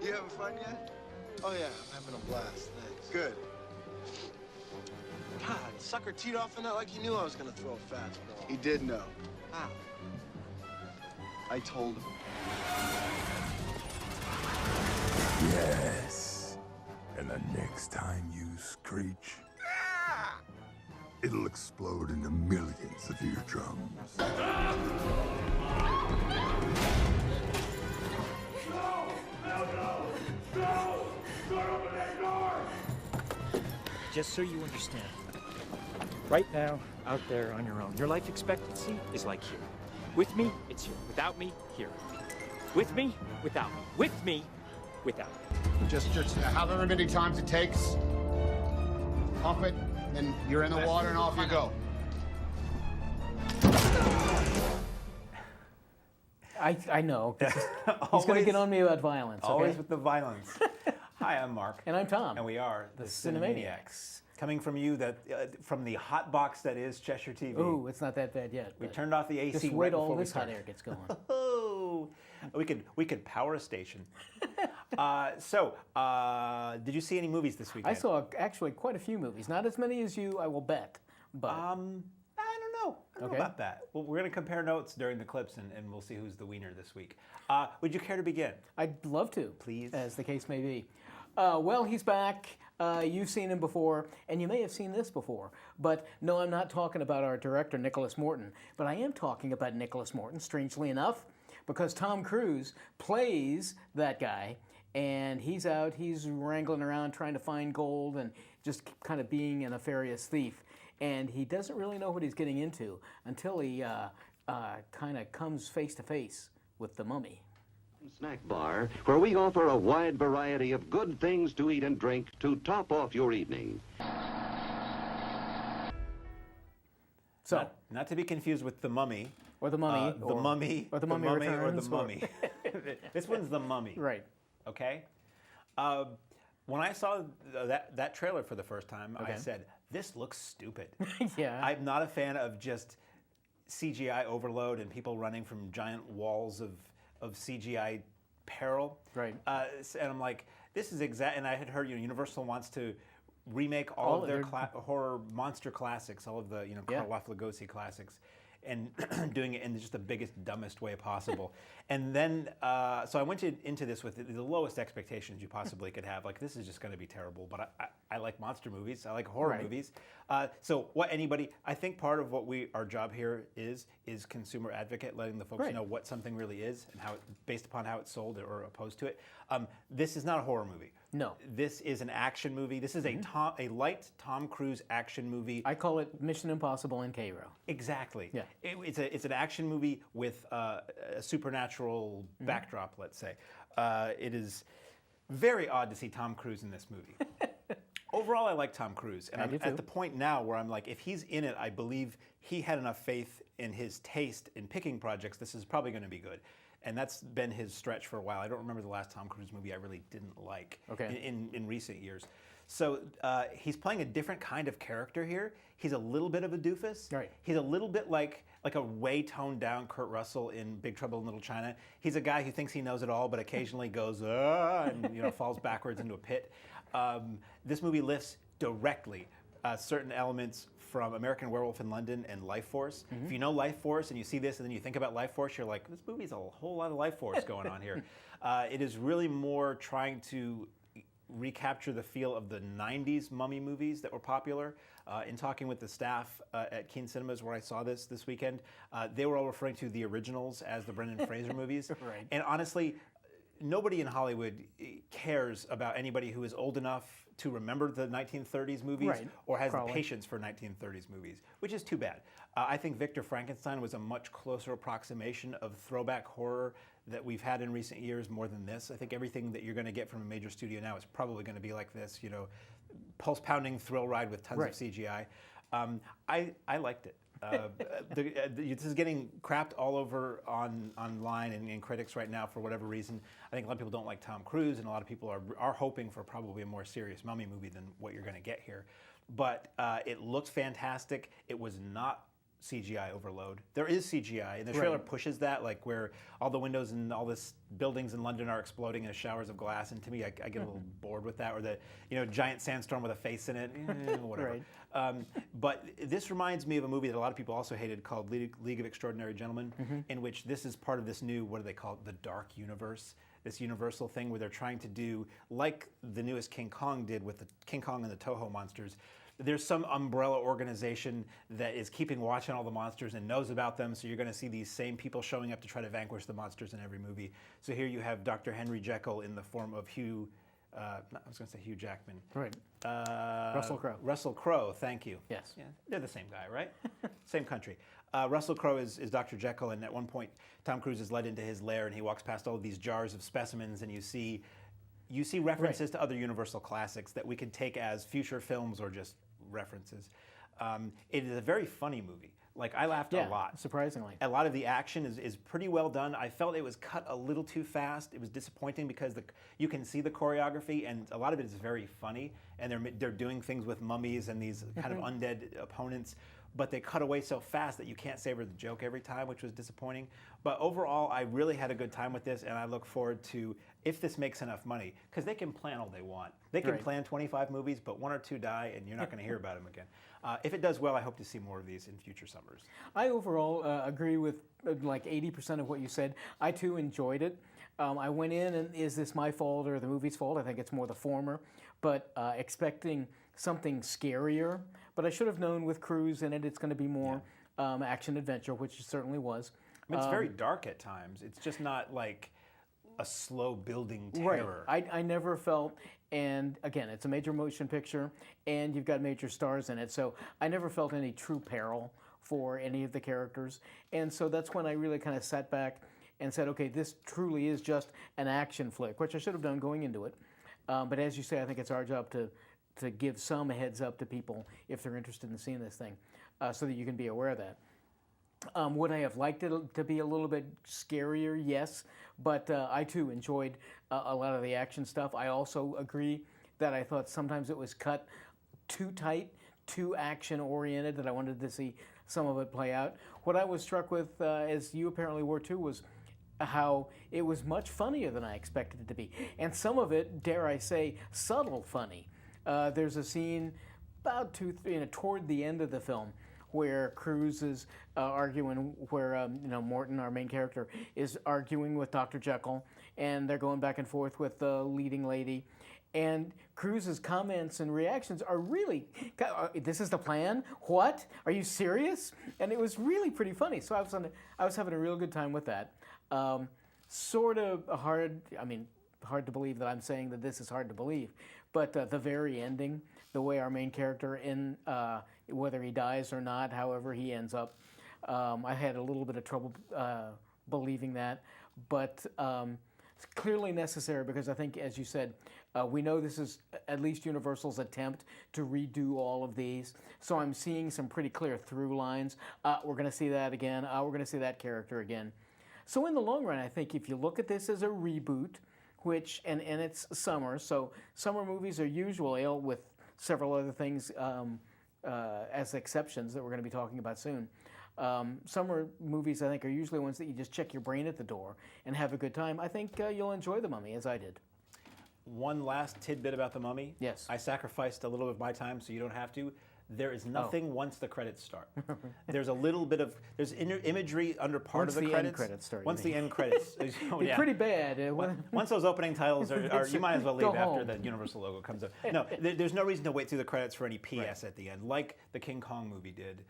You having fun yet? Oh, yeah, I'm having a blast. Thanks. Good. God, sucker teed off the net like he knew I was going to throw a fastball. He did know. How? I told him. Yes. And the next time you screech, it'll explode into millions of eardrums. Just so you understand, right now, out there on your own, your life expectancy is like here. With me, it's here. Without me, here. With me, without me. With me, without me. Just however many times it takes, pump it, then you're in the water and off you go. I know. He's going to get on me about violence. Okay? Always with the violence. Hi, I'm Mark. And I'm Tom. And we are the Cinemaniacs. Coming from you, from the hot box that is Cheshire TV. Ooh, it's not that bad yet. We turned off the AC just right wait before all we this started. hot air gets going. Oh, we could power a station. Did you see any movies this weekend? I saw actually quite a few movies. Not as many as you, I will bet. But I don't know. I don't know about that. Well, we're going to compare notes during the clips, and we'll see who's the wiener this week. Would you care to begin? I'd love to. Please. As the case may be. Well, he's back. You've seen him before, and you may have seen this before. But no, I'm not talking about our director, Nicholas Morton. But I am talking about Nicholas Morton, strangely enough, because Tom Cruise plays that guy. And he's out, he's wrangling around trying to find gold and just kind of being a nefarious thief. And he doesn't really know what he's getting into until he kind of comes face to face with the mummy. Snack bar, where we offer a wide variety of good things to eat and drink to top off your evening. So, not to be confused with The Mummy. Or The Mummy. The Mummy. Or The Mummy Returns. Or The Mummy. This one's The Mummy. Right. Okay? When I saw that trailer for the first time, I said, this looks stupid. Yeah. I'm not a fan of just CGI overload and people running from giant walls of CGI peril. Right. And I'm like, this is exact. And I had heard, Universal wants to remake all of their horror monster classics, all of the, Karl Lugosi classics, and doing it in just the biggest, dumbest way possible. And then, so I went into this with the lowest expectations you possibly could have. Like, this is just going to be terrible. But I like monster movies. I like horror movies. So I think part of what our job here is consumer advocate, letting the folks know what something really is and how, based upon how it's sold or opposed to it. This is not a horror movie. No. This is an action movie. This is a light Tom Cruise action movie. I call it Mission Impossible in Cairo. Exactly. Yeah. It's an action movie with a supernatural backdrop, let's say. It is very odd to see Tom Cruise in this movie. Overall, I like Tom Cruise. And I'm at the point now where I'm like, if he's in it, I believe he had enough faith in his taste in picking projects. This is probably going to be good. And that's been his stretch for a while. I don't remember the last Tom Cruise movie I really didn't like in recent years. So he's playing a different kind of character here. He's a little bit of a doofus. Right. He's a little bit like a way toned down Kurt Russell in Big Trouble in Little China. He's a guy who thinks he knows it all, but occasionally goes and falls backwards into a pit. This movie lifts directly certain elements from American Werewolf in London and Life Force. If you know Life Force and you see this and then you think about Life Force, you're like, this movie's a whole lot of Life Force going on here. It is really more trying to recapture the feel of the 90s mummy movies that were popular. In talking with the staff at Keene Cinemas where I saw this weekend, they were all referring to the originals as the Brendan Fraser movies. Right. And honestly, nobody in Hollywood cares about anybody who is old enough to remember the 1930s movies or has the patience for 1930s movies, which is too bad. I think Victor Frankenstein was a much closer approximation of throwback horror that we've had in recent years more than this. I think everything that you're going to get from a major studio now is probably going to be like this, pulse-pounding thrill ride with tons of CGI. I liked it. This is getting crapped all over online and in critics right now for whatever reason. I think a lot of people don't like Tom Cruise, and a lot of people are hoping for probably a more serious mummy movie than what you're going to get here. But it looked fantastic. It was not CGI overload. There is CGI, and the trailer pushes that, like where all the windows and all this buildings in London are exploding in showers of glass. And to me, I get a little bored with that. Or the giant sandstorm with a face in it, whatever. But this reminds me of a movie that a lot of people also hated called League of Extraordinary Gentlemen, in which this is part of this new, what do they call it, the Dark Universe. This Universal thing where they're trying to do, like the newest King Kong did with the King Kong and the Toho monsters, there's some umbrella organization that is keeping watch on all the monsters and knows about them, so you're going to see these same people showing up to try to vanquish the monsters in every movie. So here you have Dr. Henry Jekyll in the form of Hugh Jackman. Right. Russell Crowe. Russell Crowe, thank you. Yes. Yeah, they're the same guy, right? Same country. Russell Crowe is Dr. Jekyll, and at one point Tom Cruise is led into his lair and he walks past all of these jars of specimens, and you see references to other Universal classics that we can take as future films or just references. It is a very funny movie. Like, I laughed a lot. Surprisingly. A lot of the action is pretty well done. I felt it was cut a little too fast. It was disappointing because you can see the choreography, and a lot of it is very funny, and they're doing things with mummies and these kind of undead opponents, but they cut away so fast that you can't savor the joke every time, which was disappointing. But overall, I really had a good time with this, and I look forward to if this makes enough money, because they can plan all they want. They can plan 25 movies, but 1 or 2 die, and you're not going to hear about them again. If it does well, I hope to see more of these in future summers. I overall agree with like 80% of what you said. I too enjoyed it. I went in, and is this my fault or the movie's fault? I think it's more the former, but expecting something scarier. But I should have known with Cruise in it, it's going to be more action adventure, which it certainly was. I mean, it's very dark at times. It's just not like a slow building terror. Right. I never felt, and again, it's a major motion picture, and you've got major stars in it, so I never felt any true peril for any of the characters. And so that's when I really kind of sat back and said, okay, this truly is just an action flick, which I should have done going into it. But as you say, I think it's our job to give some heads up to people if they're interested in seeing this thing, so that you can be aware of that. Would I have liked it to be a little bit scarier? Yes, but I too enjoyed a lot of the action stuff. I also agree that I thought sometimes it was cut too tight, too action-oriented, that I wanted to see some of it play out. What I was struck with, as you apparently were too, was how it was much funnier than I expected it to be. And some of it, dare I say, subtle funny. There's a scene about toward the end of the film where Cruise is arguing, where Morton, our main character, is arguing with Dr. Jekyll, and they're going back and forth with the leading lady. And Cruise's comments and reactions are really, this is the plan? What? Are you serious? And it was really pretty funny. So I was having a real good time with that. Sort of hard to believe that I'm saying that this is hard to believe, but the very ending, the way our main character, whether he dies or not, however he ends up, I had a little bit of trouble believing that, but it's clearly necessary because I think, as you said, we know this is at least Universal's attempt to redo all of these, so I'm seeing some pretty clear through lines. We're going to see that again. We're going to see that character again. So in the long run, I think if you look at this as a reboot, which, and it's summer, so summer movies are usually, with several other things as exceptions that we're going to be talking about soon. Summer movies, I think, are usually ones that you just check your brain at the door and have a good time. I think you'll enjoy The Mummy, as I did. One last tidbit about The Mummy. Yes. I sacrificed a little bit of my time so you don't have to. There is nothing once the credits start. There's a little bit of, there's imagery under part of the credits. Once the end credits start. Once the end credits. It's pretty bad. Once those opening titles are you might as well leave after the Universal logo comes up. No, there's no reason to wait through the credits for any PS at the end, like the King Kong movie did.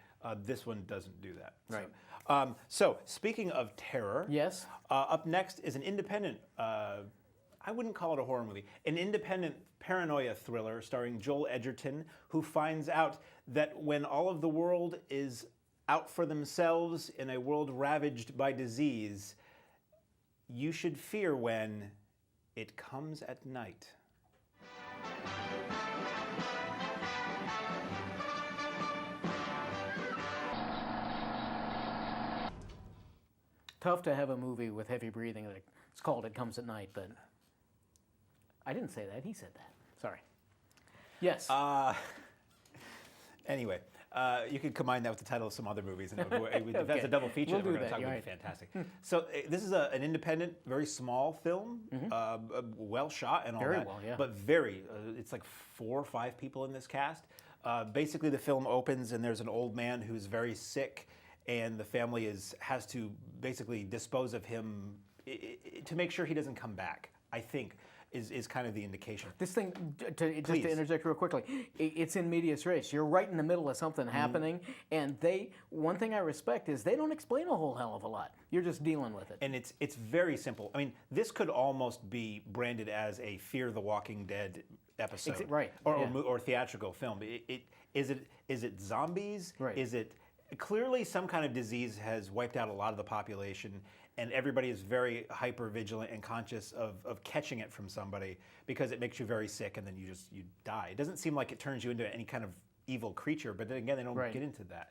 This one doesn't do that. Right. So speaking of terror, yes. Up next is an independent, I wouldn't call it a horror movie, an independent paranoia thriller starring Joel Edgerton, who finds out that when all of the world is out for themselves in a world ravaged by disease, you should fear when it comes at night. Tough to have a movie with heavy breathing. It's called It Comes at Night, but I didn't say that. He said that. Sorry. Yes. Anyway, You could combine that with the title of some other movies. And if that's a double feature, We'll we're do going to that, talk about. right. Fantastic. So this is an independent, very small film, well shot and all Very that. well, yeah. But it's like 4 or 5 people in this cast. Basically, the film opens and there's an old man who's very sick, and the family has to basically dispose of him to make sure he doesn't come back, I think. Is kind of the indication. This thing, just to interject real quickly, it's in medias res. You're right in the middle of something happening, and one thing I respect is they don't explain a whole hell of a lot. You're just dealing with it. And it's very simple. I mean, this could almost be branded as a Fear the Walking Dead episode, right? Or theatrical film. Is it zombies? Right. Is it clearly some kind of disease has wiped out a lot of the population? And everybody is very hyper vigilant and conscious of catching it from somebody because it makes you very sick and then you die. It doesn't seem like it turns you into any kind of evil creature, but then again, they don't get into that.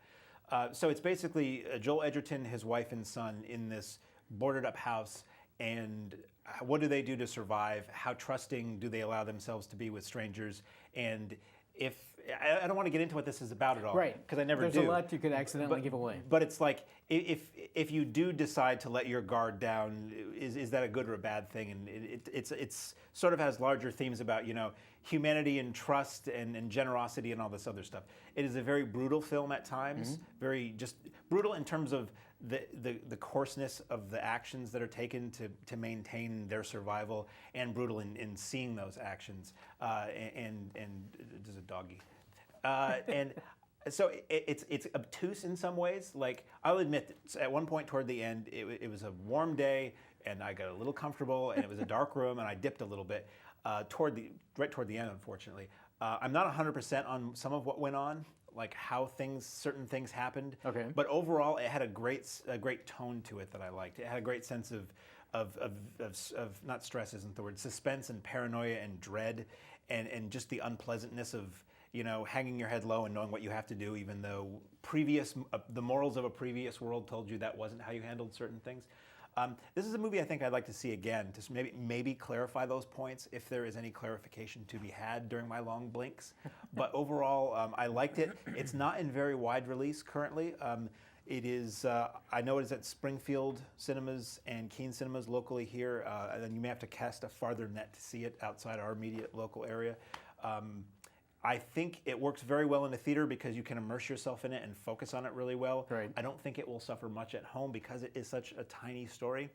So it's basically Joel Edgerton, his wife and son in this boarded up house, and what do they do to survive? How trusting do they allow themselves to be with strangers? And I don't want to get into what this is about at all, right? Because I never do. There's a lot you could accidentally give away. But it's like if you do decide to let your guard down, is that a good or a bad thing? And it's sort of has larger themes about humanity and trust and generosity and all this other stuff. It is a very brutal film at times, very just brutal in terms of the coarseness of the actions that are taken to maintain their survival, and brutal in seeing those actions. And there's a doggy. And so it's obtuse in some ways. Like, I'll admit, at one point toward the end, it was a warm day, and I got a little comfortable, and it was a dark room, and I dipped a little bit right toward the end, unfortunately. I'm not 100% on some of what went on, like how certain things happened. Okay. But overall, it had a great tone to it that I liked. It had a great sense of not stress isn't the word, suspense and paranoia and dread, and just the unpleasantness of hanging your head low and knowing what you have to do, even though the morals of a previous world told you that wasn't how you handled certain things. This is a movie I think I'd like to see again, to maybe clarify those points if there is any clarification to be had during my long blinks. But overall, I liked it. It's not in very wide release currently. It is, I know it is at Springfield Cinemas and Keene Cinemas locally here, and then you may have to cast a farther net to see it outside our immediate local area. I think it works very well in the theater because you can immerse yourself in it and focus on it really well. Right. I don't think it will suffer much at home because it is such a tiny story.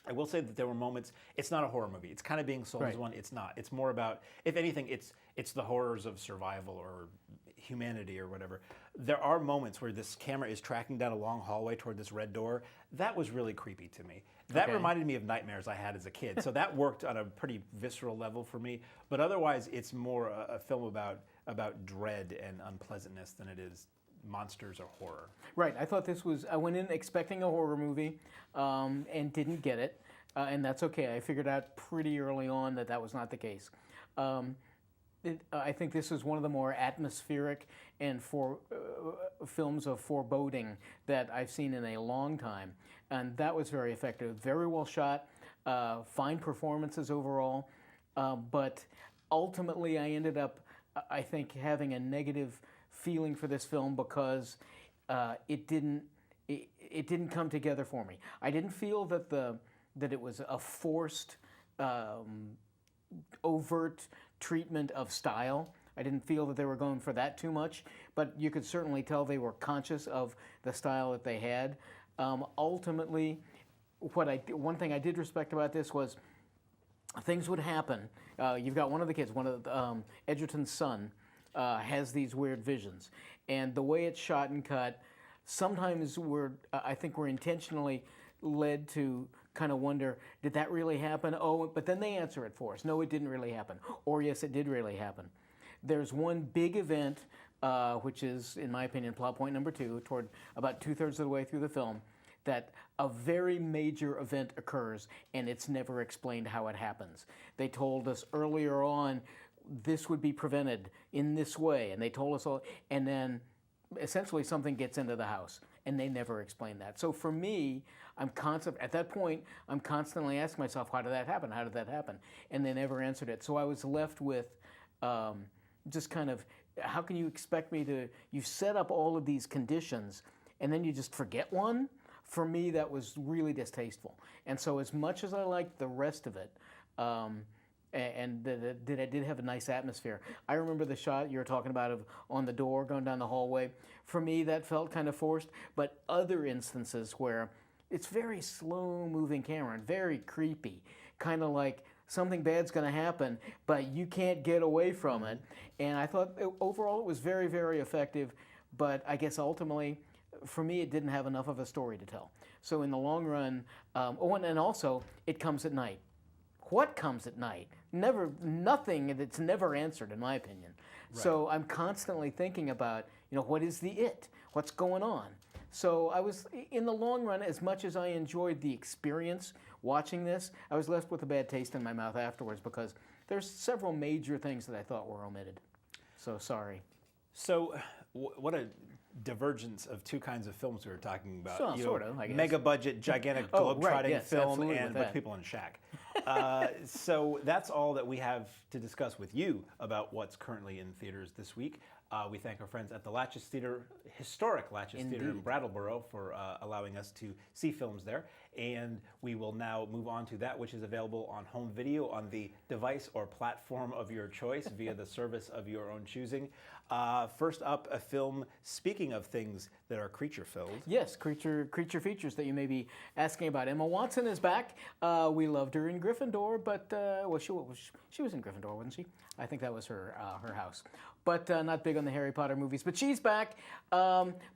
I will say that there were moments, it's not a horror movie. It's kind of being sold as one. It's not. It's more about, if anything, it's the horrors of survival or humanity or whatever. There are moments where this camera is tracking down a long hallway toward this red door. That was really creepy to me. That reminded me of nightmares I had as a kid. So that worked on a pretty visceral level for me. But otherwise, it's more a film about dread and unpleasantness than it is monsters or horror. Right. I thought this was, I went in expecting a horror movie and didn't get it. And that's okay. I figured out pretty early on that was not the case. I think this is one of the more atmospheric and films of foreboding that I've seen in a long time. And that was very effective. Very well shot, fine performances overall. But ultimately, I ended up, I think, having a negative feeling for this film because it didn't come together for me. I didn't feel that it was a forced, overt treatment of style. I didn't feel that they were going for that too much, but you could certainly tell they were conscious of the style that they had. Ultimately, one thing I did respect about this was things would happen. You've got one of the kids, one of Edgerton's son, has these weird visions, and the way it's shot and cut, sometimes I think we're intentionally led to kind of wonder, did that really happen? Oh, but then they answer it for us. No, it didn't really happen. Or yes, it did really happen. There's one big event, which is, in my opinion, plot point number 2, toward about 2/3 of the way through the film, that a very major event occurs and it's never explained how it happens. They told us earlier on this would be prevented in this way, and they told us all, and then essentially something gets into the house, and they never explain that. So for me, at that point, I'm constantly asking myself, how did that happen? How did that happen? And they never answered it. So I was left with just kind of how can you expect me to, you set up all of these conditions and then you just forget one? For me, that was really distasteful. And so as much as I liked the rest of it, and it did have a nice atmosphere. I remember the shot you were talking about of on the door going down the hallway. For me, that felt kind of forced, but other instances where it's very slow-moving camera and very creepy, kind of like something bad's going to happen, but you can't get away from it. And I thought overall it was very, very effective, but I guess ultimately, for me, it didn't have enough of a story to tell. So in the long run, and also, it comes at night. What comes at night? Nothing that's never answered, in my opinion. Right. So I'm constantly thinking about, what is the it? What's going on? So I was, in the long run, as much as I enjoyed the experience watching this, I was left with a bad taste in my mouth afterwards because there's several major things that I thought were omitted. So sorry. So what a divergence of two kinds of films we were talking about. So, sort of, I guess. Mega budget, gigantic globe-trotting film, and a bunch of people in a shack. So that's all that we have to discuss with you about what's currently in theaters this week. We thank our friends at the Latches Theater, historic Latches Theater in Brattleboro, for allowing us to see films there. And we will now move on to that which is available on home video on the device or platform of your choice via the service of your own choosing. First up, a film, speaking of things that are creature-filled. Yes, creature features that you may be asking about. Emma Watson is back. We loved her in Gryffindor, but she was in Gryffindor, wasn't she? I think that was her house. But not big on the Harry Potter movies. But she's back,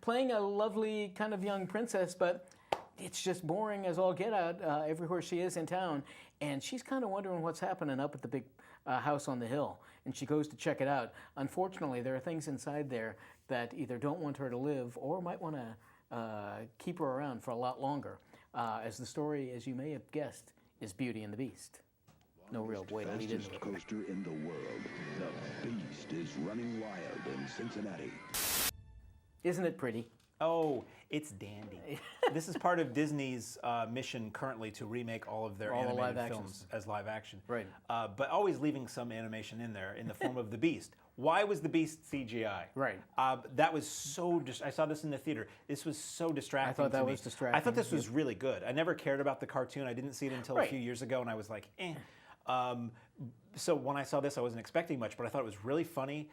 playing a lovely kind of young princess, but it's just boring as all get out everywhere she is in town. And she's kind of wondering what's happening up at the big house on the hill. And she goes to check it out. Unfortunately, there are things inside there that either don't want her to live or might want to keep her around for a lot longer. As the story, as you may have guessed, is Beauty and the Beast. No real way to lead into it. Coaster in the world. The Beast is running wild in Cincinnati. Isn't it pretty? Oh, it's dandy. This is part of Disney's mission currently to remake all of their animated films as live action. Right. But always leaving some animation in there in the form of the Beast. Why was the Beast CGI? Right. That was so. I saw this in the theater. This was so distracting. I thought that was distracting. I thought this was really good. I never cared about the cartoon. I didn't see it until a few years ago, and I was like, eh. So when I saw this, I wasn't expecting much, but I thought it was really funny.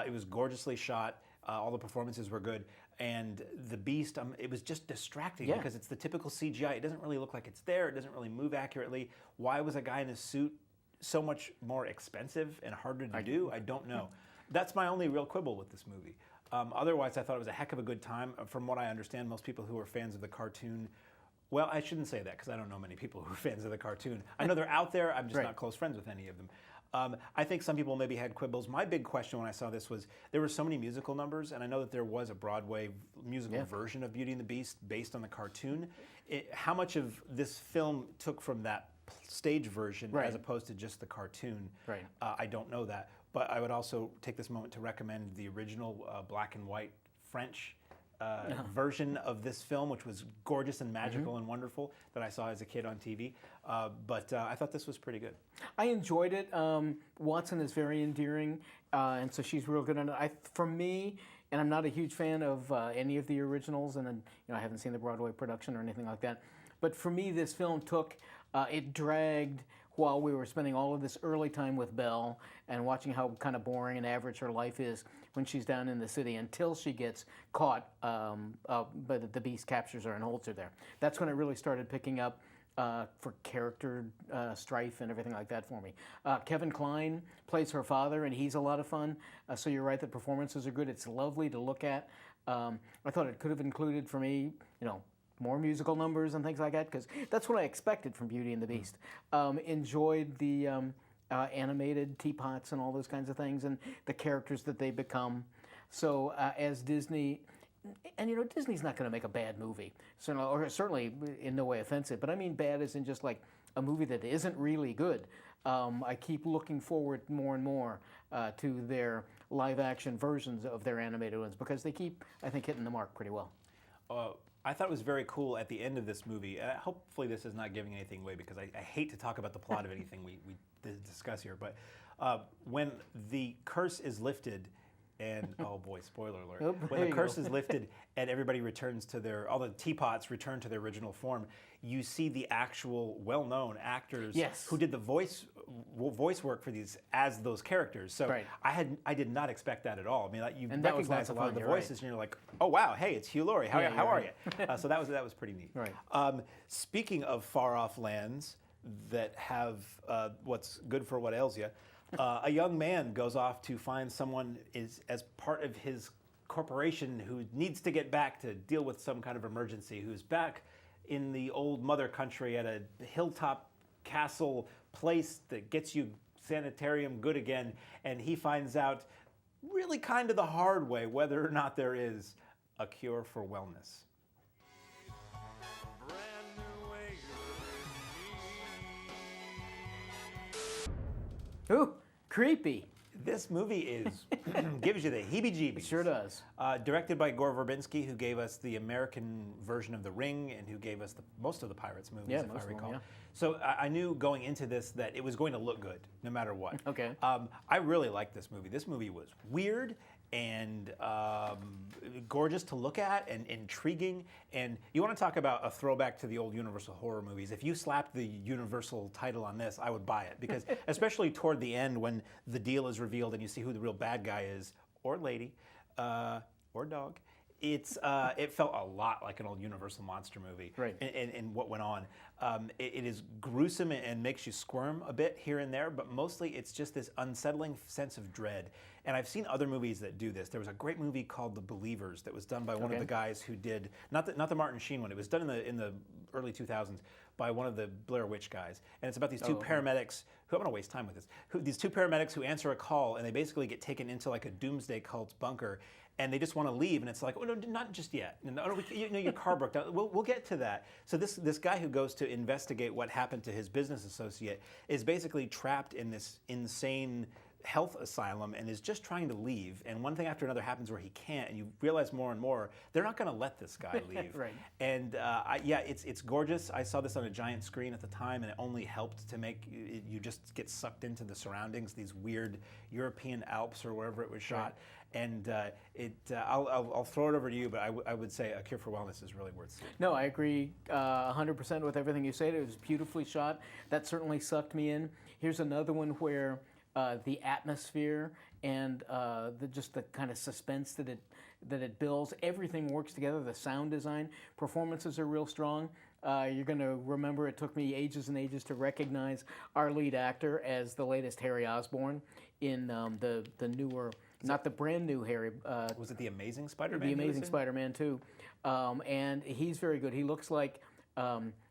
It was gorgeously shot. All the performances were good. And the Beast, it was just distracting because it's the typical CGI. It doesn't really look like it's there. It doesn't really move accurately. Why was a guy in a suit so much more expensive and harder to do? I don't know. That's my only real quibble with this movie. Otherwise, I thought it was a heck of a good time. From what I understand, most people who are fans of the cartoon, well, I shouldn't say that because I don't know many people who are fans of the cartoon. I know they're out there. I'm just not close friends with any of them. I think some people maybe had quibbles. My big question when I saw this was there were so many musical numbers, and I know that there was a Broadway musical version of Beauty and the Beast based on the cartoon. How much of this film took from that stage version as opposed to just the cartoon? Right. I don't know that. But I would also take this moment to recommend the original black and white French version of this film, which was gorgeous and magical and wonderful, that I saw as a kid on TV. But I thought this was pretty good. I enjoyed it. Watson is very endearing, and so she's real good on it. For me, and I'm not a huge fan of any of the originals, and I haven't seen the Broadway production or anything like that. But for me, this film it dragged while we were spending all of this early time with Belle and watching how kind of boring and average her life is when she's down in the city until she gets caught, but the Beast captures her and holds her there. That's when it really started picking up for character strife and everything like that for me. Kevin Kline plays her father, and he's a lot of fun. So you're right, the performances are good. It's lovely to look at. I thought it could have included for me, more musical numbers and things like that, because that's what I expected from Beauty and the Beast. Enjoyed the animated teapots and all those kinds of things and the characters that they become. So as Disney, and Disney's not going to make a bad movie, or certainly in no way offensive, but I mean bad as in just like a movie that isn't really good. I keep looking forward more and more to their live action versions of their animated ones because they keep, I think, hitting the mark pretty well. I thought it was very cool at the end of this movie. Hopefully this is not giving anything away because I hate to talk about the plot of anything we discuss here. But when the curse is lifted, And oh boy, spoiler alert. Oh, When there the you curse go. is lifted and everybody returns to all the teapots return to their original form, you see the actual well-known actors Yes. who did the voice work for these as those characters. So Right. I did not expect that at all. I mean, you And that was recognize lots a of lot fun, of the you're right. voices, and you're like, oh wow, hey, it's Hugh Laurie. How Yeah, are you're you? So that was pretty neat. Right. Speaking of far-off lands that have what's good for what ails you, a young man goes off to find someone as part of his corporation who needs to get back to deal with some kind of emergency, who's back in the old mother country at a hilltop castle place that gets you sanitarium good again, and he finds out really kind of the hard way whether or not there is a cure for wellness. Ooh, creepy. This movie is gives you the heebie-jeebies. It sure does. Directed by Gore Verbinski, who gave us the American version of The Ring and who gave us most of the Pirates movies, Yeah, if most I of them, recall. yeah. So I knew going into this that it was going to look good, no matter what. Okay. I really liked this movie. This movie was weird and gorgeous to look at and intriguing. And you want to talk about a throwback to the old Universal horror movies. If you slapped the Universal title on this, I would buy it. Because especially toward the end when the deal is revealed and you see who the real bad guy is, or lady, or dog, it felt a lot like an old Universal monster movie. Right. And what went on. It is gruesome and makes you squirm a bit here and there, but mostly it's just this unsettling sense of dread. And I've seen other movies that do this. There was a great movie called The Believers that was done by one of the guys who did, not the Martin Sheen one, it was done in the early 2000s by one of the Blair Witch guys. And it's about these two paramedics who, I'm gonna waste time with this, these two paramedics who answer a call and they basically get taken into like a doomsday cult bunker and they just want to leave, and it's like, oh no, not just yet. No, your car broke down. We'll get to that. So this guy who goes to investigate what happened to his business associate is basically trapped in this insane health asylum and is just trying to leave. And one thing after another happens where he can't, and you realize more and more they're not going to let this guy leave. Right. And it's gorgeous. I saw this on a giant screen at the time, and it only helped to make you just get sucked into the surroundings, these weird European Alps or wherever it was shot. Right. And I'll throw it over to you, but I would say A Cure for Wellness is really worth seeing. No, I agree 100% with everything you said. It was beautifully shot. That certainly sucked me in. Here's another one where the atmosphere and just the kind of suspense that it builds, everything works together. The sound design, performances are real strong. You're going to remember it took me ages and ages to recognize our lead actor as the latest Harry Osborn in the newer, not the brand new Harry. Was it The Amazing Spider-Man? The Amazing Spider-Man 2. And he's very good. He looks like Leonardo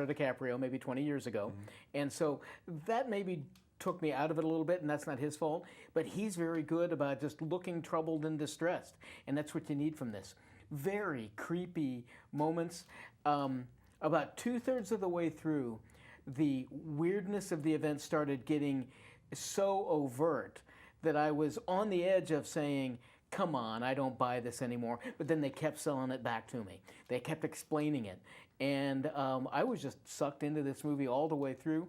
DiCaprio maybe 20 years ago. Mm-hmm. And so that maybe took me out of it a little bit, and that's not his fault. But he's very good about just looking troubled and distressed. And that's what you need from this. Very creepy moments. About 2/3 of the way through, the weirdness of the event started getting so overt that I was on the edge of saying, come on, I don't buy this anymore. But then they kept selling it back to me. They kept explaining it. And I was just sucked into this movie all the way through.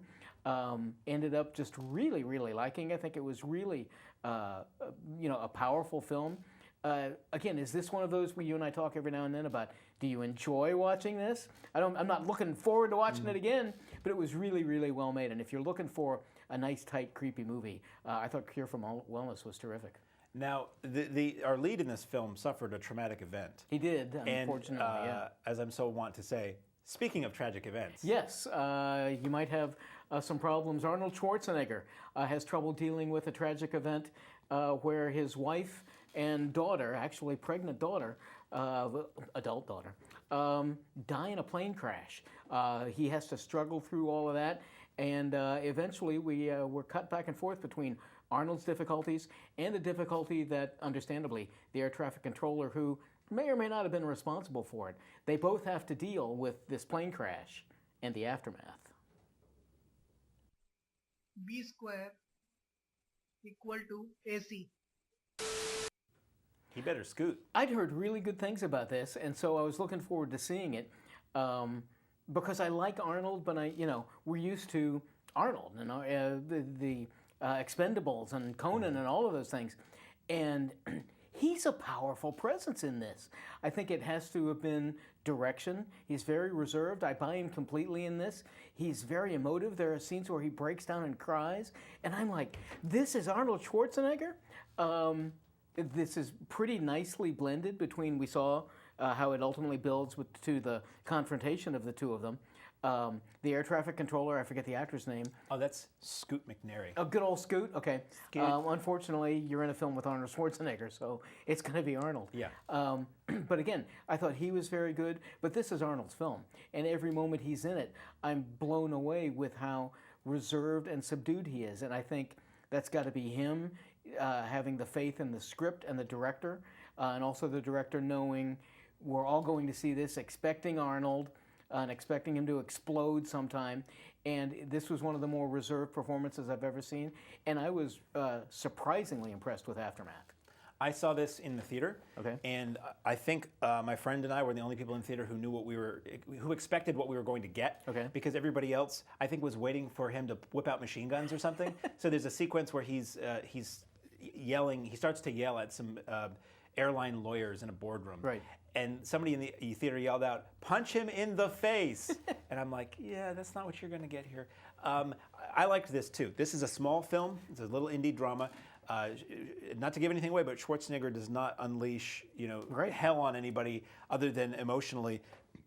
Ended up just really, really liking it. I think it was really, a powerful film. Again, is this one of those where you and I talk every now and then about, do you enjoy watching this? I'm not looking forward to watching it again, but it was really, really well made. And if you're looking for a nice, tight, creepy movie, I thought Cure for Wellness was terrific. Now, our lead in this film suffered a traumatic event. He did, unfortunately, yeah. As I'm so wont to say, speaking of tragic events. Yes, you might have some problems. Arnold Schwarzenegger has trouble dealing with a tragic event where his wife and daughter, actually pregnant daughter, adult daughter, die in a plane crash. He has to struggle through all of that, and eventually we're cut back and forth between Arnold's difficulties and the difficulty that, understandably, the air traffic controller, who may or may not have been responsible for it, they both have to deal with this plane crash and the aftermath. B square equal to AC. He better scoot. I'd heard really good things about this, and so I was looking forward to seeing it because I like Arnold, but we're used to Arnold, the Expendables and Conan and all of those things. And he's a powerful presence in this. I think it has to have been direction. He's very reserved. I buy him completely in this. He's very emotive. There are scenes where he breaks down and cries. And I'm like, this is Arnold Schwarzenegger? This is pretty nicely blended between, we saw how it ultimately builds to the confrontation of the two of them. The air traffic controller, I forget the actor's name. Oh, that's Scoot McNairy. Oh, good old Scoot? Okay. Scoot. Unfortunately, you're in a film with Arnold Schwarzenegger, so it's going to be Arnold. Yeah. But again, I thought he was very good, but this is Arnold's film. And every moment he's in it, I'm blown away with how reserved and subdued he is. And I think that's got to be him having the faith in the script and the director, and also the director knowing we're all going to see this, expecting Arnold, and expecting him to explode sometime. And this was one of the more reserved performances I've ever seen. And I was surprisingly impressed with Aftermath. I saw this in the theater, Okay. and I think my friend and I were the only people in the theater who knew who expected what we were going to get. Okay. Because everybody else, I think, was waiting for him to whip out machine guns or something. So there's a sequence where he's yelling. He starts to yell at some airline lawyers in a boardroom. Right. And somebody in the theater yelled out, "Punch him in the face!" And I'm like, yeah, that's not what you're going to get here. I liked this too. This is a small film. It's a little indie drama. Not to give anything away, but Schwarzenegger does not unleash, hell on anybody other than emotionally.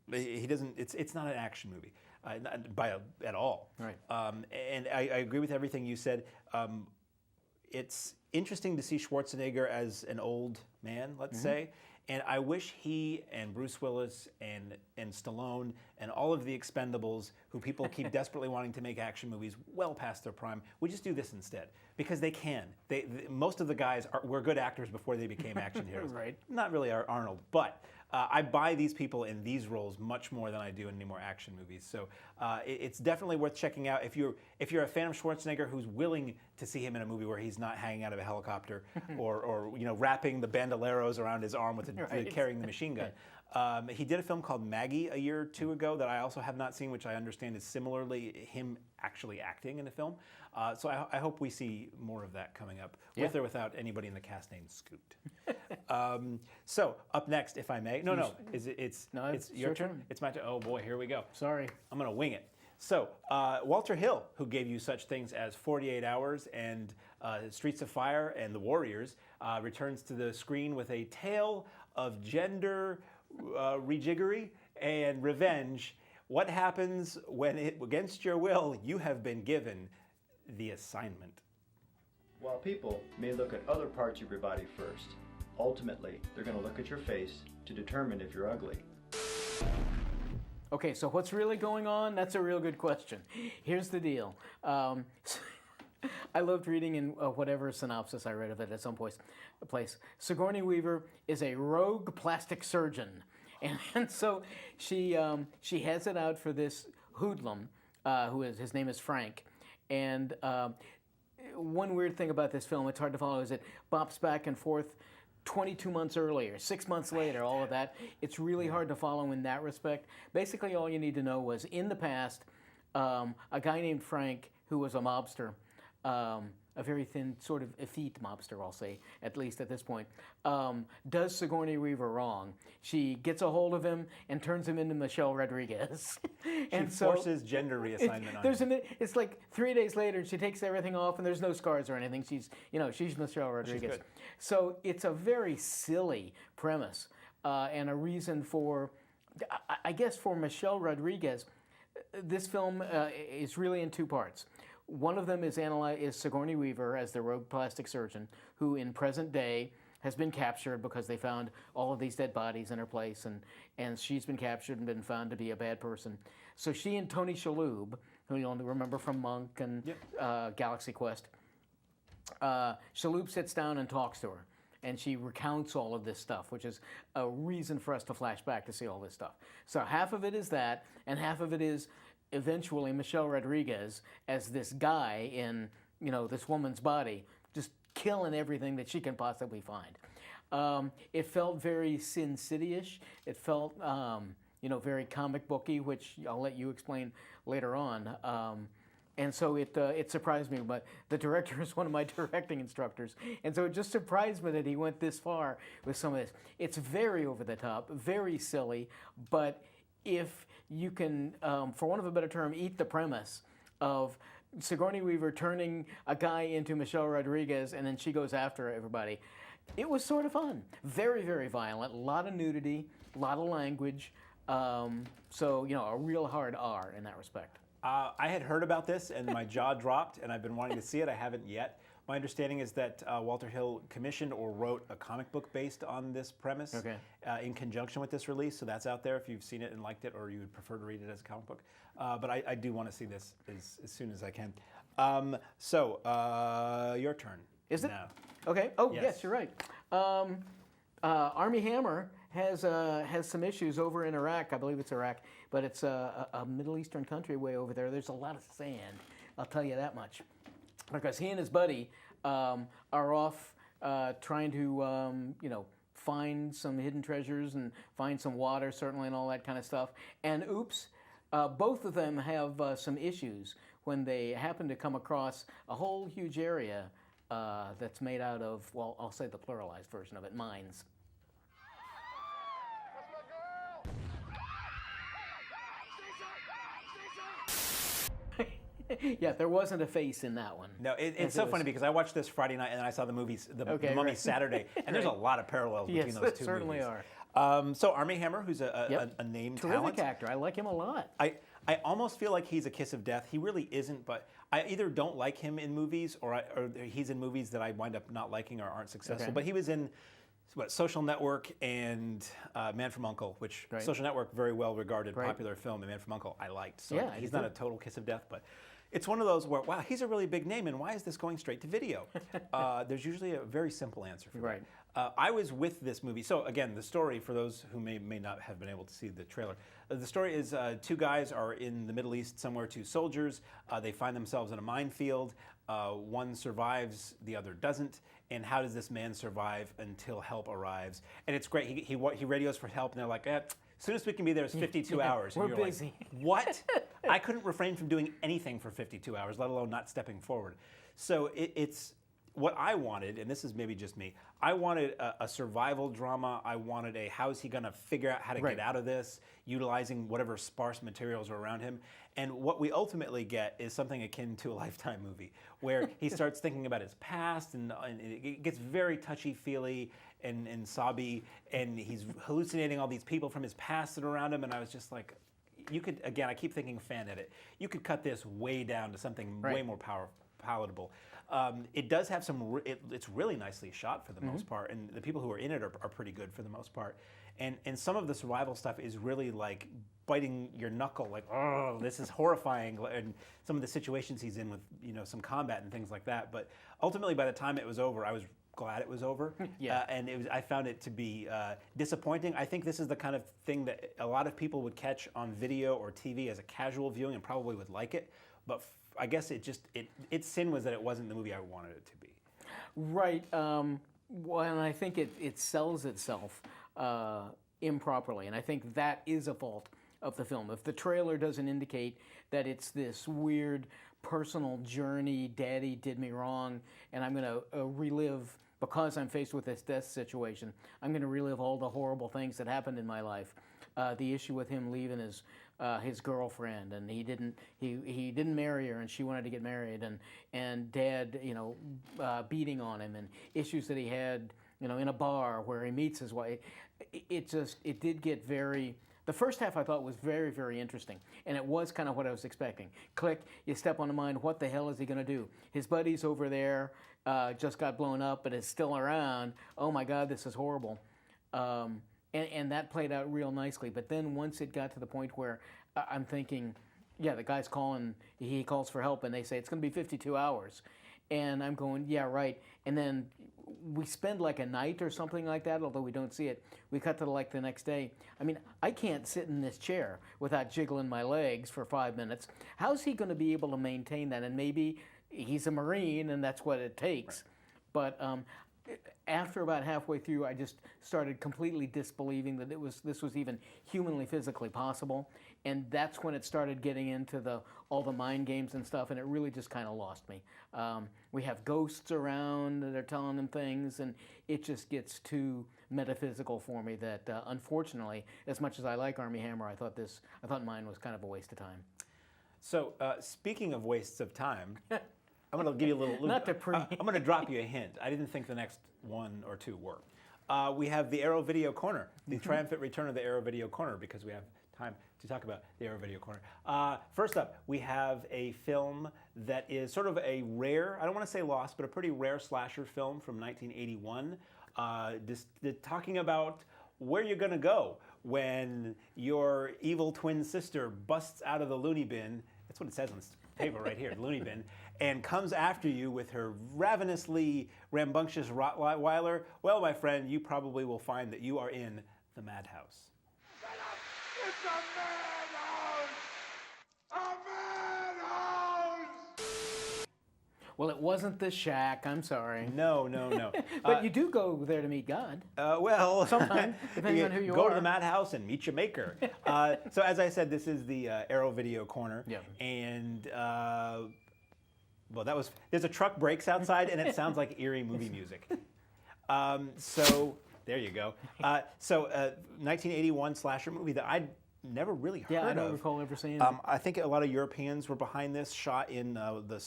He doesn't. It's not an action movie at all. Right. And I agree with everything you said. It's interesting to see Schwarzenegger as an old man, let's say. And I wish he and Bruce Willis and Stallone and all of the Expendables, who people keep desperately wanting to make action movies well past their prime, would just do this instead. Because they can. Most of the guys were good actors before they became action heroes. Right. Not really Arnold, but I buy these people in these roles much more than I do in any more action movies. So it's definitely worth checking out if you're a fan of Schwarzenegger who's willing to see him in a movie where he's not hanging out of a helicopter or wrapping the bandoleros around his arm with carrying the machine gun. He did a film called Maggie a year or two ago that I also have not seen, which I understand is similarly him actually acting in the film. So I hope we see more of that coming up, with or without anybody in the cast named Scoot. So up next, if I may, it's your turn. It's my turn. Oh boy, here we go. Sorry, I'm gonna wing it. So Walter Hill, who gave you such things as 48 Hours and Streets of Fire and The Warriors, returns to the screen with a tale of gender rejiggery and revenge. What happens when, against your will, you have been given the assignment? While people may look at other parts of your body first, ultimately they're going to look at your face to determine if you're ugly. Okay, so what's really going on? That's a real good question. Here's the deal. I loved reading in whatever synopsis I read of it at some place. Sigourney Weaver is a rogue plastic surgeon. And so she has it out for this hoodlum, his name is Frank. And one weird thing about this film, it's hard to follow, is it bops back and forth 22 months earlier, 6 months later, all of that. It's really hard to follow in that respect. Basically, all you need to know was, in the past, a guy named Frank, who was a mobster, a very thin, sort of effete mobster, I'll say, at least at this point, does Sigourney Weaver wrong. She gets a hold of him and turns him into Michelle Rodriguez. And so forces gender reassignment on him. It's like 3 days later, and she takes everything off, and there's no scars or anything. She's Michelle Rodriguez. She's good. So it's a very silly premise, and a reason for, I guess, for Michelle Rodriguez, this film is really in two parts. One of them is Sigourney Weaver as the rogue plastic surgeon, who in present day has been captured because they found all of these dead bodies in her place, and she's been captured and been found to be a bad person. So she and Tony Shalhoub, who you'll remember from Monk and Galaxy Quest, Shalhoub sits down and talks to her, and she recounts all of this stuff, which is a reason for us to flash back to see all this stuff. So half of it is that, and half of it is eventually Michelle Rodriguez as this guy in, this woman's body, just killing everything that she can possibly find. It felt very Sin City-ish. It felt, very comic booky, which I'll let you explain later on. And so it surprised me. But the director is one of my directing instructors, and so it just surprised me that he went this far with some of this. It's very over the top, very silly, but if you can, for want of a better term, eat the premise of Sigourney Weaver turning a guy into Michelle Rodriguez, and then she goes after everybody. It was sort of fun. Very, very violent. A lot of nudity, a lot of language. So, you know, a real hard R in that respect. I had heard about this, and my jaw dropped, and I've been wanting to see it. I haven't yet. My understanding is that Walter Hill commissioned or wrote a comic book based on this premise in conjunction with this release. So that's out there if you've seen it and liked it, or you would prefer to read it as a comic book. But I do want to see this as soon as I can. Your turn. Is it? Now. Okay. Oh, yes, you're right. Armie Hammer has some issues over in Iraq. I believe it's Iraq, but it's a Middle Eastern country way over there. There's a lot of sand. I'll tell you that much. Because he and his buddy are off trying to, you know, find some hidden treasures and find some water, certainly, and all that kind of stuff. And oops, both of them have some issues when they happen to come across a whole huge area that's made out of, well, I'll say the pluralized version of it, mines. Yeah, there wasn't a face in that one. No, it's so funny because I watched this Friday night and then I saw the movies, the Mummy Saturday, and there's a lot of parallels between those two movies. Yes, there certainly are. So Armie Hammer, who's a named talent. Terrific actor. I like him a lot. I almost feel like he's a kiss of death. He really isn't, but I either don't like him in movies or he's in movies that I wind up not liking or aren't successful. Okay. But he was in Social Network and Man from U.N.C.L.E., which Social Network, very well regarded, popular film, and Man from U.N.C.L.E. I liked. So he's not a total kiss of death, but it's one of those where, wow, he's a really big name, and why is this going straight to video? There's usually a very simple answer for that. I was with this movie. So again, the story, for those who may not have been able to see the trailer, the story is two guys are in the Middle East somewhere, two soldiers. They find themselves in a minefield. One survives, the other doesn't. And how does this man survive until help arrives? And it's great. He radios for help, and they're like, as soon as we can be there, it's 52 hours. And we're busy. Like, what? I couldn't refrain from doing anything for 52 hours, let alone not stepping forward. So it's what I wanted, and this is maybe just me, I wanted a survival drama. I wanted a how's he going to figure out how to get out of this, utilizing whatever sparse materials are around him. And what we ultimately get is something akin to a Lifetime movie, where he starts thinking about his past, and it gets very touchy-feely and sobby, and he's hallucinating all these people from his past that are around him, and I was just like, you could, again, I keep thinking fan edit, you could cut this way down to something way more palatable. It does have some, it's really nicely shot for the most part, and the people who are in it are pretty good for the most part. And some of the survival stuff is really like biting your knuckle, like, oh, this is horrifying, and some of the situations he's in with, you know, some combat and things like that. But ultimately, by the time it was over, I was glad it was over. And I found it to be disappointing. I think this is the kind of thing that a lot of people would catch on video or TV as a casual viewing and probably would like it. But I guess its sin was that it wasn't the movie I wanted it to be. Right. Well, and I think it sells itself improperly, and I think that is a fault of the film. If the trailer doesn't indicate that it's this weird personal journey, daddy did me wrong, and I'm going to relive, because I'm faced with this death situation, I'm going to relive all the horrible things that happened in my life. The issue with him leaving his girlfriend, and he didn't marry her, and she wanted to get married, and dad, you know, beating on him, and issues that he had, you know, in a bar where he meets his wife. It did get very. The first half I thought was very, very interesting, and it was kind of what I was expecting. Click, you step on the mind, what the hell is he going to do? His buddy's over there, just got blown up, but is still around. Oh my God, this is horrible. And that played out real nicely. But then once it got to the point where I'm thinking, yeah, the guy's calling, he calls for help, and they say it's going to be 52 hours. And I'm going, yeah, right. And then we spend like a night or something like that, although we don't see it. We cut to like the next day. I mean, I can't sit in this chair without jiggling my legs for 5 minutes. How's he going to be able to maintain that? And maybe he's a Marine and that's what it takes. Right. But after about halfway through, I just started completely disbelieving that this was even humanly, physically possible, and that's when it started getting into all the mind games and stuff, and it really just kind of lost me. We have ghosts around; they're telling them things, and it just gets too metaphysical for me. That unfortunately, as much as I like Armie Hammer, I thought mine was kind of a waste of time. So speaking of wastes of time. I'm going to give you a little. Not to pre. I'm going to drop you a hint. I didn't think the next one or two were. We have the Arrow Video Corner, the triumphant return of the Arrow Video Corner, because we have time to talk about the Arrow Video Corner. First up, we have a film that is sort of a rare, I don't want to say lost, but a pretty rare slasher film from 1981, talking about where you're going to go when your evil twin sister busts out of the loony bin. That's what it says on this paper right here, the loony bin, and comes after you with her ravenously rambunctious Rottweiler. Well, my friend, you probably will find that you are in the Madhouse. It's a madhouse! A madhouse! Well, it wasn't the shack. I'm sorry. No, no, no. But you do go there to meet God. Well, sometimes, depending on who you go are. to the Madhouse and meet your maker. So as I said, this is the Arrow Video Corner. Yeah. And well, there's a truck brakes outside, and it sounds like eerie movie music. So there you go. 1981 slasher movie that I'd never really heard of. Yeah, I don't recall ever seeing it. I think a lot of Europeans were behind this, shot in the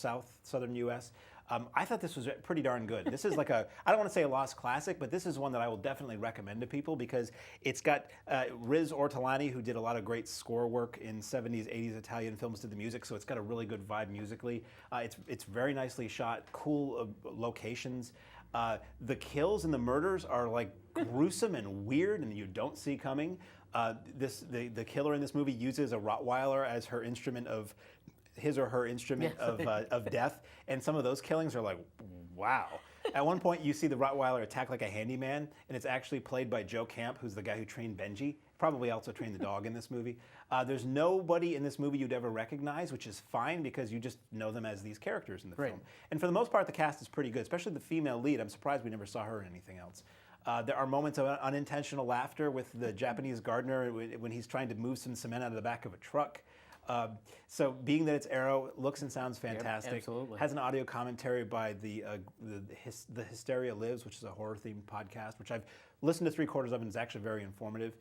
southern U.S. I thought this was pretty darn good. This is like I don't want to say a lost classic, but this is one that I will definitely recommend to people because it's got Riz Ortolani, who did a lot of great score work in 70s, 80s Italian films, did the music, so it's got a really good vibe musically. It's very nicely shot, cool locations. The kills and the murders are like gruesome and weird, and you don't see coming. The killer in this movie uses a Rottweiler as her instrument of his or her instrument of death, and some of those killings are like, wow. At one point, you see the Rottweiler attack like a handyman, and it's actually played by Joe Camp, who's the guy who trained Benji. Probably also trained the dog in this movie. There's nobody in this movie you'd ever recognize, which is fine because you just know them as these characters in the film. And for the most part, the cast is pretty good, especially the female lead. I'm surprised we never saw her in anything else. There are moments of unintentional laughter with the Japanese gardener when he's trying to move some cement out of the back of a truck. So being that it's Arrow, looks and sounds fantastic. Yep, absolutely. Has an audio commentary by the Hysteria Lives, which is a horror-themed podcast, which I've listened to 3/4 of, and it's actually very informative.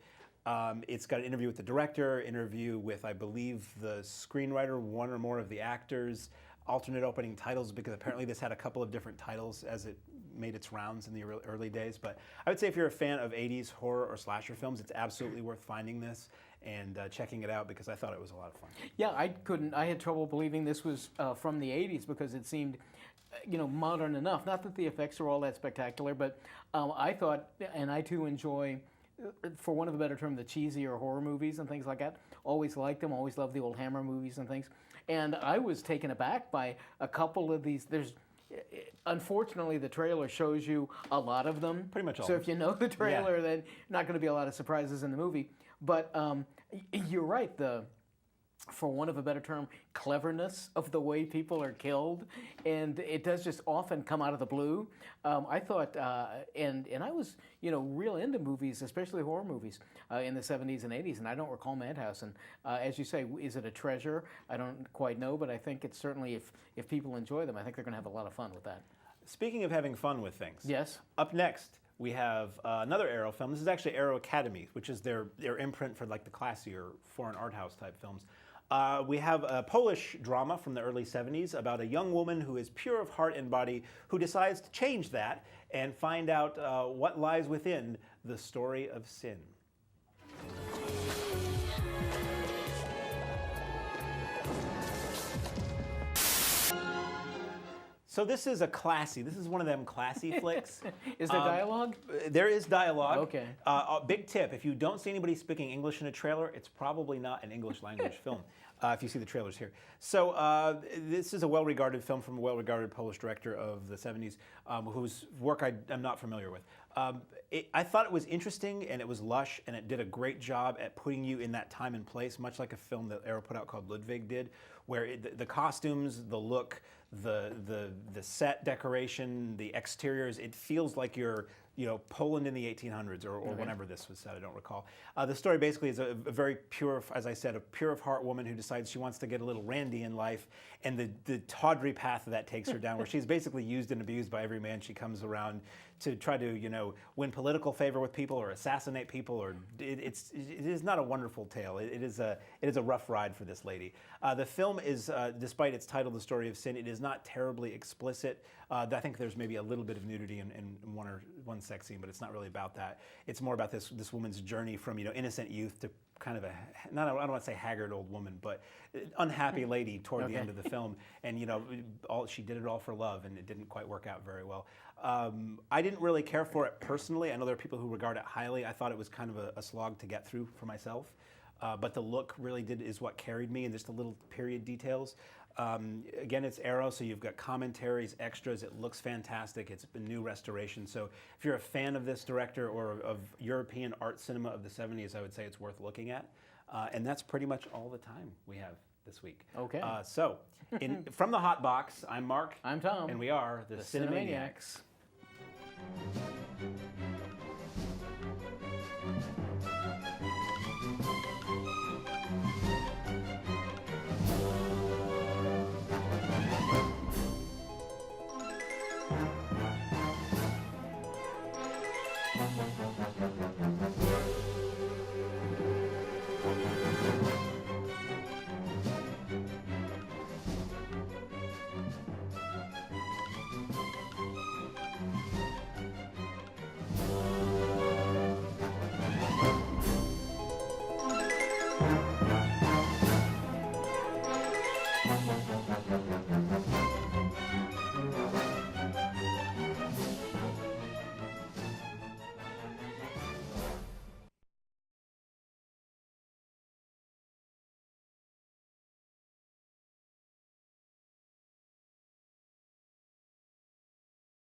It's got an interview with the director, interview with, I believe, the screenwriter, one or more of the actors, alternate opening titles, because apparently this had a couple of different titles as it made its rounds in the early days. But I would say if you're a fan of 80s horror or slasher films, it's absolutely worth finding this and checking it out, because I thought it was a lot of fun. Yeah, I had trouble believing this was from the 80s because it seemed, modern enough. Not that the effects are all that spectacular, but I thought, and I too enjoy, for want of a better term, the cheesier horror movies and things like that. Always liked them, always loved the old Hammer movies and things. And I was taken aback by a couple of these. Unfortunately, the trailer shows you a lot of them. Pretty much all. So if you know the trailer, then not going to be a lot of surprises in the movie. But you're right. For want of a better term, cleverness of the way people are killed, and it does just often come out of the blue. I thought, and I was, real into movies, especially horror movies, in the 70s and 80s, and I don't recall Madhouse. And as you say, is it a treasure? I don't quite know, but I think it's certainly, if people enjoy them, I think they're going to have a lot of fun with that. Speaking of having fun with things, yes. Up next, we have another Arrow film. This is actually Arrow Academy, which is their imprint for like the classier foreign art house type films. We have a Polish drama from the early 70s about a young woman who is pure of heart and body who decides to change that and find out what lies within the story of sin. So this is one of them classy flicks. Is there dialogue? There is dialogue. Okay. Big tip, if you don't see anybody speaking English in a trailer, it's probably not an English language film, if you see the trailers here. So this is a well-regarded film from a well-regarded Polish director of the 70s, whose work I'm not familiar with. I thought it was interesting, and it was lush, and it did a great job at putting you in that time and place, much like a film that Arrow put out called Ludwig did, where the costumes, the look, the set decoration, the exteriors. It feels like you're Poland in the 1800s or whenever this was set. I don't recall. The story basically is a very pure, as I said, a pure of heart woman who decides she wants to get a little randy in life, and the tawdry path that takes her down, where she's basically used and abused by every man she comes around to try to win political favor with people or assassinate people. Or it is not a wonderful tale. It is a rough ride for this lady. The film is, despite its title, The Story of Sin, it is not terribly explicit. I think there's maybe a little bit of nudity in one sex scene, but it's not really about that. It's more about this woman's journey from innocent youth to kind of I don't want to say haggard old woman, but unhappy lady toward the end of the film. And she did it all for love, and it didn't quite work out very well. I didn't really care for it personally. I know there are people who regard it highly. I thought it was kind of a slog to get through for myself. But the look really is what carried me, and just the little period details. Again, it's Arrow, so you've got commentaries, extras. It looks fantastic. It's a new restoration. So if you're a fan of this director or of European art cinema of the 70s, I would say it's worth looking at. And that's pretty much all the time we have this week. Okay. So from the Hot Box, I'm Mark. I'm Tom. And we are the Cinemaniacs. Cinemaniacs.